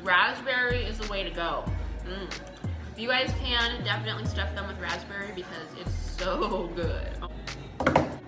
raspberry is the way to go. If you guys can, definitely stuff them with raspberry because it's so good.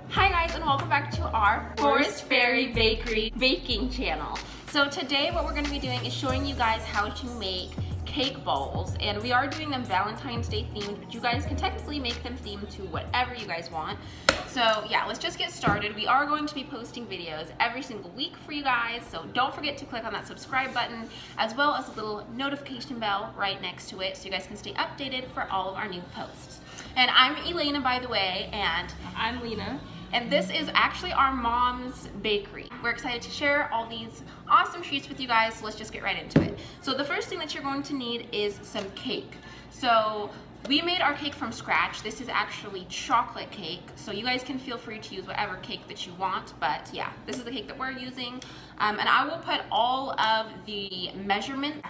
Hi guys, and welcome back to our Forest Fairy Bakery baking channel. So today what we're going to be doing is showing you guys how to make cake balls, and we are doing them Valentine's Day themed, but you guys can technically make them themed to whatever you guys want. So yeah, let's just get started. We are going to be posting videos every single week for you guys, so don't forget to click on that subscribe button as well as a little notification bell right next to it so you guys can stay updated for all of our new posts. And I'm Elena, by the way, and I'm Lena. And this is actually our mom's bakery. We're excited to share all these awesome treats with you guys, so let's just get right into it. So the first thing that you're going to need is some cake. So we made our cake from scratch. This is actually chocolate cake, so you guys can feel free to use whatever cake that you want, but yeah, this is the cake that we're using. And I will put all of the measurements,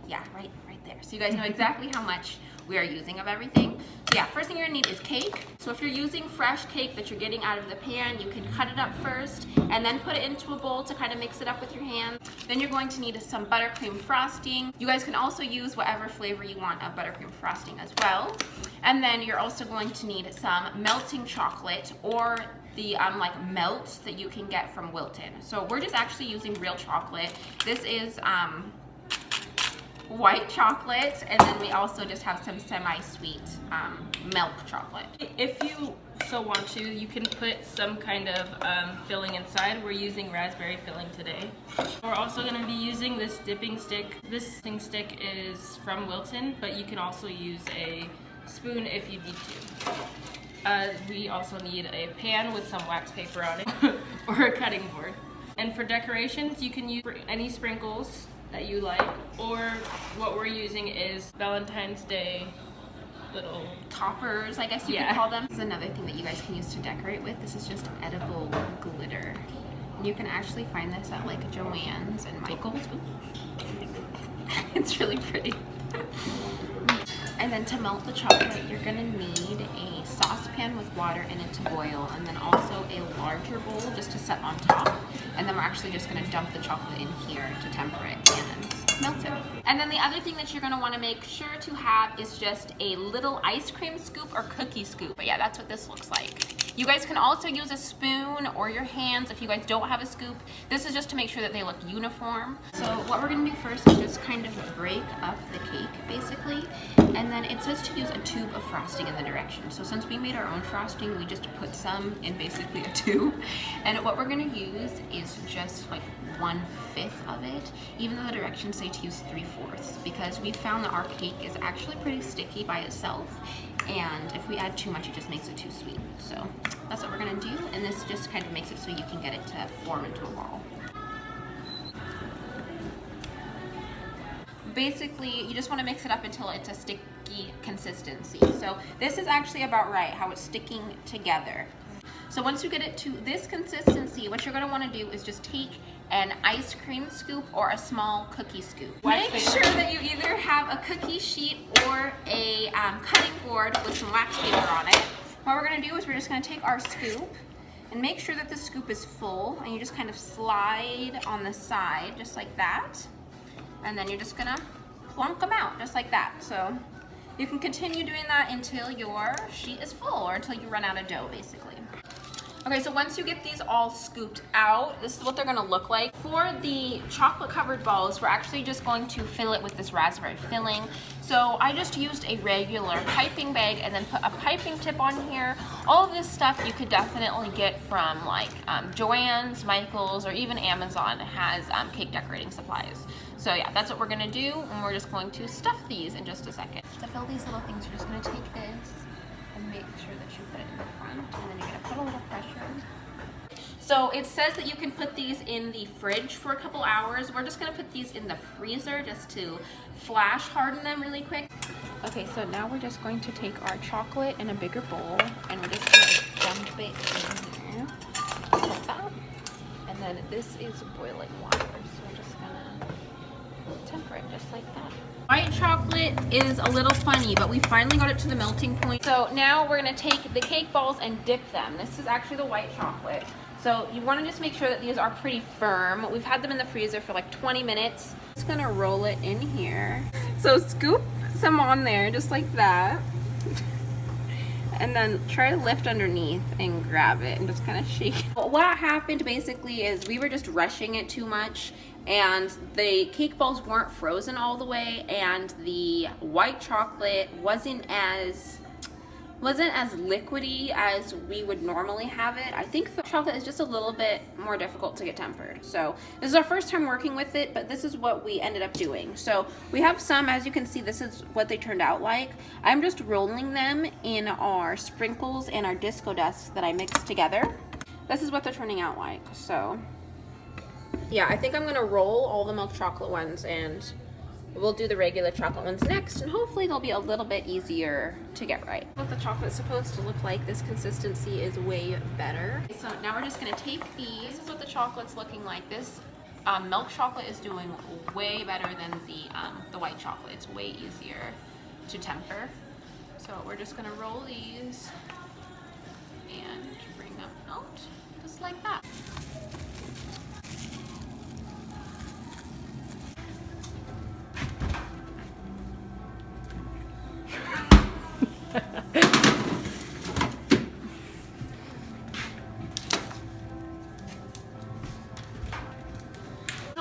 yeah, right there, so you guys know exactly how much we are using of everything. So yeah, first thing you're gonna need is cake. So if you're using fresh cake that you're getting out of the pan, you can cut it up first and then put it into a bowl to kind of mix it up with your hands. Then you're going to need some buttercream frosting. You guys can also use whatever flavor you want of buttercream frosting as well. And then you're also going to need some melting chocolate or the like melt that you can get from Wilton. So we're just actually using real chocolate. This is white chocolate, and then we also just have some semi-sweet milk chocolate. If you so want to, you can put some kind of filling inside. We're using raspberry filling today. We're also going to be using this dipping stick. This dipping stick is from Wilton, but you can also use a spoon if you need to. We also need a pan with some wax paper on it or a cutting board. And for decorations, you can use any sprinkles that you like, or what we're using is Valentine's Day little toppers, I guess you could call them. This is another thing that you guys can use to decorate with. This is just edible glitter. And you can actually find this at like Joann's and Michael's. It's really pretty. And then to melt the chocolate, you're gonna need a saucepan with water in it to boil, and then also a larger bowl just to set on top. And then we're actually just gonna dump the chocolate in here to temper it and melt it. And then the other thing that you're gonna wanna make sure to have is just a little ice cream scoop or cookie scoop. But yeah, that's what this looks like. You guys can also use a spoon or your hands if you guys don't have a scoop. This is just to make sure that they look uniform. So what we're gonna do first is just kind of break up the cake, basically. And then it says to use a tube of frosting in the direction. So since we made our own frosting, we just put some in basically a tube. And what we're gonna use is just like 1/5 of it, even though the directions say to use 3/4, because we found that our cake is actually pretty sticky by itself. And if we add too much, it just makes it too sweet. So that's what we're gonna do. And this just kind of makes it so you can get it to form into a ball. Basically, you just want to mix it up until it's a sticky consistency. So this is actually about right, how it's sticking together. So once you get it to this consistency, what you're going to want to do is just take an ice cream scoop or a small cookie scoop. Make sure that you either have a cookie sheet or a cutting board with some wax paper on it. What we're going to do is we're just going to take our scoop and make sure that the scoop is full, and you just kind of slide on the side just like that. And then you're just gonna plunk them out just like that. So you can continue doing that until your sheet is full, or until you run out of dough, basically. Okay, so once you get these all scooped out, this is what they're gonna look like. For the chocolate covered balls, we're actually just going to fill it with this raspberry filling. So I just used a regular piping bag and then put a piping tip on here. All of this stuff you could definitely get from like Joann's, Michael's, or even Amazon has cake decorating supplies. So yeah, that's what we're gonna do, and we're just going to stuff these in just a second. To fill these little things, you're just gonna take this and make sure that you put it in the front, and then you're gonna put a little pressure. So it says that you can put these in the fridge for a couple hours. We're just gonna put these in the freezer just to flash harden them really quick. Okay, so now we're just going to take our chocolate in a bigger bowl, and we're just gonna dump it in here, like that. And then this is boiling water, so we're just gonna temper it just like that. White chocolate is a little funny, but we finally got it to the melting point. So now we're gonna take the cake balls and dip them. This is actually the white chocolate. So you want to just make sure that these are pretty firm. We've had them in the freezer for like 20 minutes. Just gonna roll it in here. So scoop some on there just like that. And then try to lift underneath and grab it and just kind of shake it. What happened basically is we were just rushing it too much, and the cake balls weren't frozen all the way, and the white chocolate wasn't as liquidy as we would normally have it. I think the chocolate is just a little bit more difficult to get tempered. So this is our first time working with it, but this is what we ended up doing. So we have some, as you can see, this is what they turned out like. I'm just rolling them in our sprinkles and our disco dust that I mixed together. This is what they're turning out like. So yeah, I think I'm gonna roll all the milk chocolate ones, and we'll do the regular chocolate ones next, and hopefully they'll be a little bit easier to get right. What the chocolate's supposed to look like, this consistency is way better. So now we're just gonna take these. This is what the chocolate's looking like. This milk chocolate is doing way better than the white chocolate. It's way easier to temper. So we're just gonna roll these and bring them out just like that.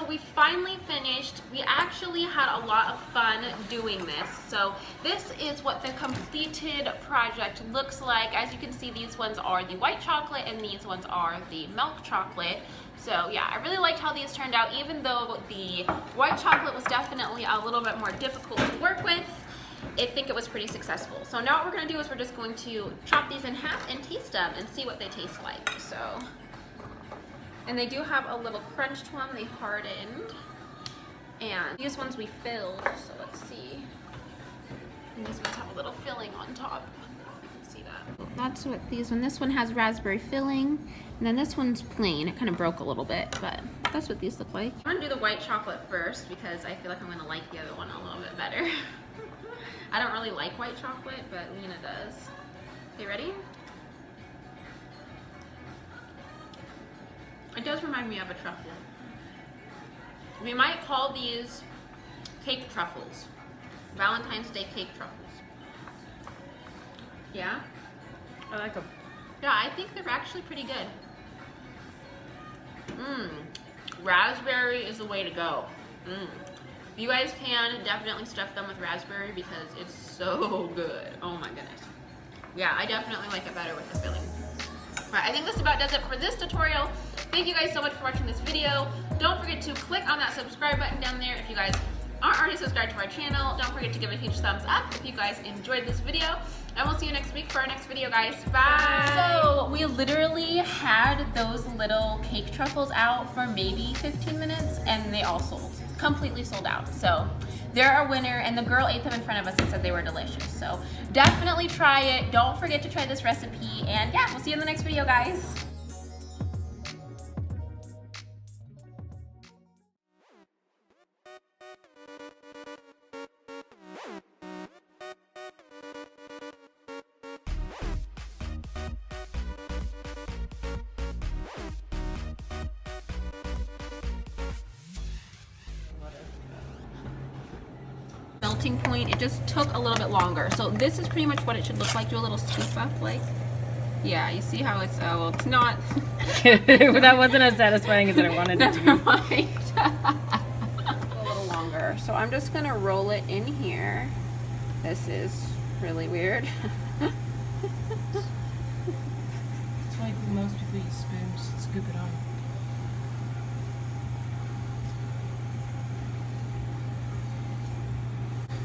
We finally finished. We actually had a lot of fun doing this. So this is what the completed project looks like. As you can see, these ones are the white chocolate and these ones are the milk chocolate. So yeah, I really liked how these turned out, even though the white chocolate was definitely a little bit more difficult to work with. I think it was pretty successful. So now what we're gonna do is we're just going to chop these in half and taste them and see what they taste like. So. And they do have a little crunch to them, they hardened. And these ones we filled, so let's see. And these ones have a little filling on top. You can see that. That's what this one has raspberry filling, and then this one's plain. It kind of broke a little bit, but that's what these look like. I'm gonna do the white chocolate first because I feel like I'm gonna like the other one a little bit better. I don't really like white chocolate, but Lena does. Okay, ready? It does remind me of a truffle. We might call these cake truffles. Valentine's Day cake truffles. Yeah? I like them. Yeah, I think they're actually pretty good. Raspberry is the way to go. If you guys can, definitely stuff them with raspberry because it's so good. Oh my goodness. Yeah, I definitely like it better with the filling. Alright, I think this about does it for this tutorial. Thank you guys so much for watching this video. Don't forget to click on that subscribe button down there if you guys aren't already subscribed to our channel. Don't forget to give it a huge thumbs up if you guys enjoyed this video. And we'll see you next week for our next video, guys. Bye! So, we literally had those little cake truffles out for maybe 15 minutes and they all sold. Completely sold out. So, they're our winner, and the girl ate them in front of us and said they were delicious. So, definitely try it. Don't forget to try this recipe. And yeah, we'll see you in the next video, guys. Melting point, it just took a little bit longer. So this is pretty much what it should look like. Do a little scoop up, like, yeah, you see how it's, oh, well, it's not. That wasn't as satisfying as I wanted it to be. Never mind. A little longer. So I'm just gonna roll it in here. This is really weird. That's why most people use spoons to scoop it on.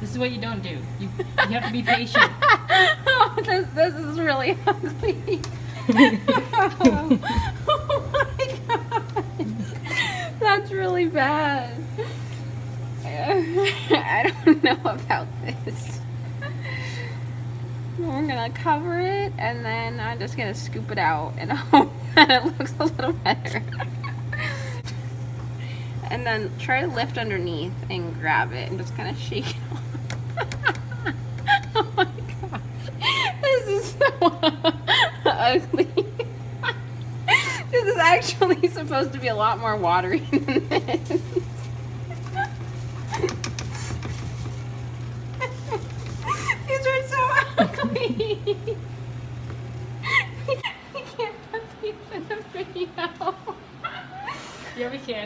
This is what you don't do. You have to be patient. Oh, this is really ugly. Oh my god. That's really bad. I don't know about this. We're gonna cover it and then I'm just gonna scoop it out and hope that it looks a little better. And then try to lift underneath and grab it and just kind of shake it off. Oh my gosh, this is so ugly. This is actually supposed to be a lot more watery than this.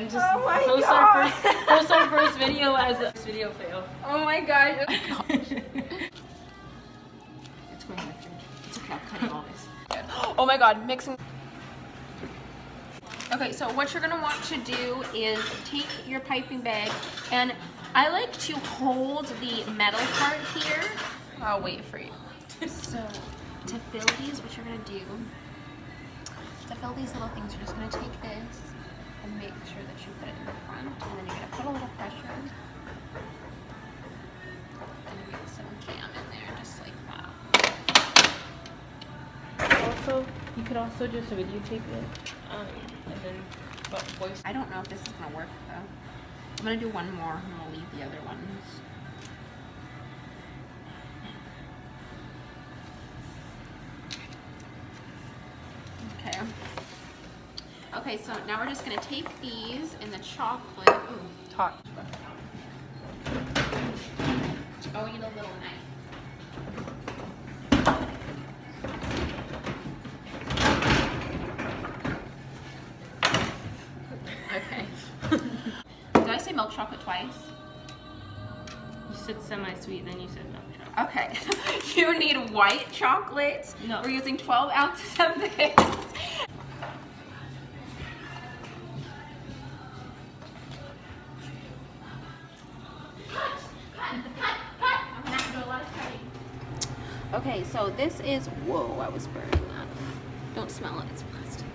and just Oh my post our first video as a video fail. Oh my gosh. It's going in the fridge. It's okay, I'm cutting all this. Oh my god, mixing. Okay, so what you're gonna want to do is take your piping bag, and I like to hold the metal part here. I'll wait for you. So to fill these, what you're gonna do, to fill these little things, you're just gonna take this and make sure that you put it in the front, and then you're gonna put a little pressure and get some jam in there, just like that. Also, you could also just videotape it, and then voice. I don't know if this is gonna work though. I'm gonna do one more and we'll leave the other ones. Okay. Okay, so now we're just gonna take these and the chocolate. Ooh, Talk. oh, we need a little knife. Okay. Did I say milk chocolate twice? You said semi-sweet, then you said milk chocolate. Okay. You need white chocolate. No. We're using 12 ounces of this. Okay, so this is, whoa, I was burning that. Don't smell it, it's plastic.